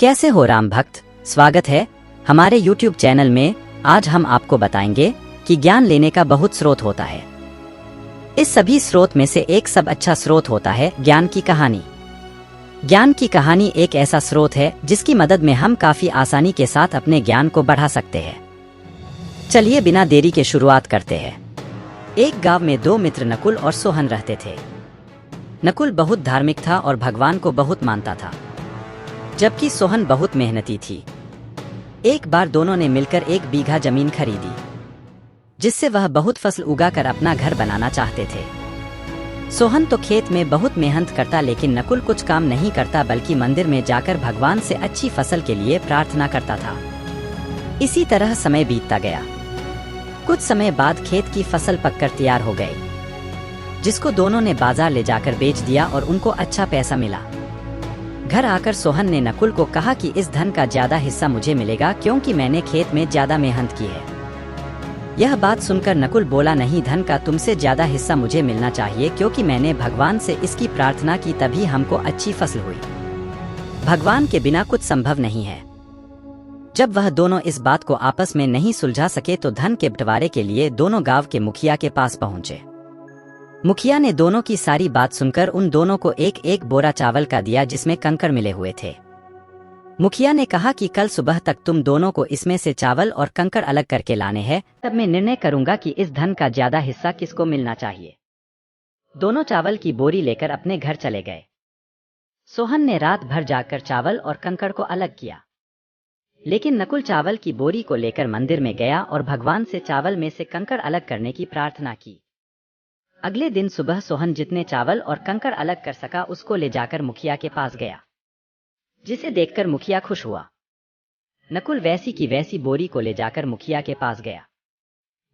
कैसे हो राम भक्त, स्वागत है हमारे YouTube चैनल में। आज हम आपको बताएंगे कि ज्ञान लेने का बहुत स्रोत होता है। इस सभी स्रोत में से एक सब अच्छा स्रोत होता है ज्ञान की कहानी। ज्ञान की कहानी एक ऐसा स्रोत है जिसकी मदद में हम काफी आसानी के साथ अपने ज्ञान को बढ़ा सकते हैं। चलिए बिना देरी के शुरुआत करते हैं। एक गांव में दो मित्र नकुल और सोहन रहते थे। नकुल बहुत धार्मिक था और भगवान को बहुत मानता था, जबकि सोहन बहुत मेहनती थी। एक बार दोनों ने मिलकर 1 बीघा जमीन खरीदी, जिससे वह बहुत फसल उगाकर अपना घर बनाना चाहते थे। सोहन तो खेत में बहुत मेहनत करता, लेकिन नकुल कुछ काम नहीं करता बल्कि मंदिर में जाकर भगवान से अच्छी फसल के लिए प्रार्थना करता था। इसी तरह समय बीतता गया। कुछ समय बाद खेत की फसल पककर तैयार हो गई, जिसको दोनों ने बाजार ले जाकर बेच दिया और उनको अच्छा पैसा मिला। घर आकर सोहन ने नकुल को कहा कि इस धन का ज्यादा हिस्सा मुझे मिलेगा, क्योंकि मैंने खेत में ज्यादा मेहनत की है। यह बात सुनकर नकुल बोला, नहीं, धन का तुमसे ज्यादा हिस्सा मुझे मिलना चाहिए, क्योंकि मैंने भगवान से इसकी प्रार्थना की, तभी हमको अच्छी फसल हुई। भगवान के बिना कुछ संभव नहीं है। जब वह दोनों इस बात को आपस में नहीं सुलझा सके तो धन के बंटवारे के लिए दोनों गांव के मुखिया के पास पहुंचे। मुखिया ने दोनों की सारी बात सुनकर उन दोनों को एक एक बोरा चावल का दिया, जिसमें कंकड़ मिले हुए थे। मुखिया ने कहा कि कल सुबह तक तुम दोनों को इसमें से चावल और कंकड़ अलग करके लाने हैं, तब मैं निर्णय करूंगा कि इस धन का ज्यादा हिस्सा किसको मिलना चाहिए। दोनों चावल की बोरी लेकर अपने घर चले गए। सोहन ने रात भर जाकर चावल और कंकड़ को अलग किया, लेकिन नकुल चावल की बोरी को लेकर मंदिर में गया और भगवान से चावल में से कंकड़ अलग करने की प्रार्थना की। अगले दिन सुबह सोहन जितने चावल और कंकड़ अलग कर सका उसको ले जाकर मुखिया के पास गया, जिसे देखकर मुखिया खुश हुआ। नकुल वैसी की वैसी बोरी को ले जाकर मुखिया के पास गया।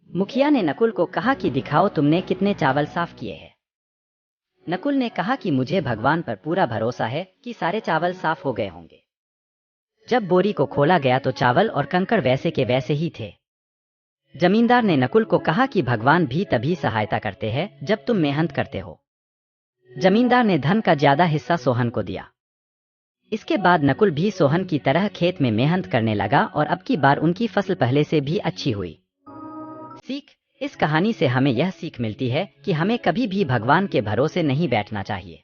मुखिया ने नकुल को कहा कि दिखाओ तुमने कितने चावल साफ किए हैं। नकुल ने कहा कि मुझे भगवान पर पूरा भरोसा है कि सारे चावल साफ हो गए होंगे। जब बोरी को खोला गया तो चावल और कंकड़ वैसे के वैसे ही थे। जमींदार ने नकुल को कहा कि भगवान भी तभी सहायता करते हैं जब तुम मेहनत करते हो। जमींदार ने धन का ज्यादा हिस्सा सोहन को दिया। इसके बाद नकुल भी सोहन की तरह खेत में मेहनत करने लगा और अब की बार उनकी फसल पहले से भी अच्छी हुई। सीख: इस कहानी से हमें यह सीख मिलती है कि हमें कभी भी भगवान के भरोसे नहीं बैठना चाहिए।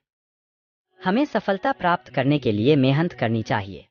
हमें सफलता प्राप्त करने के लिए मेहनत करनी चाहिए।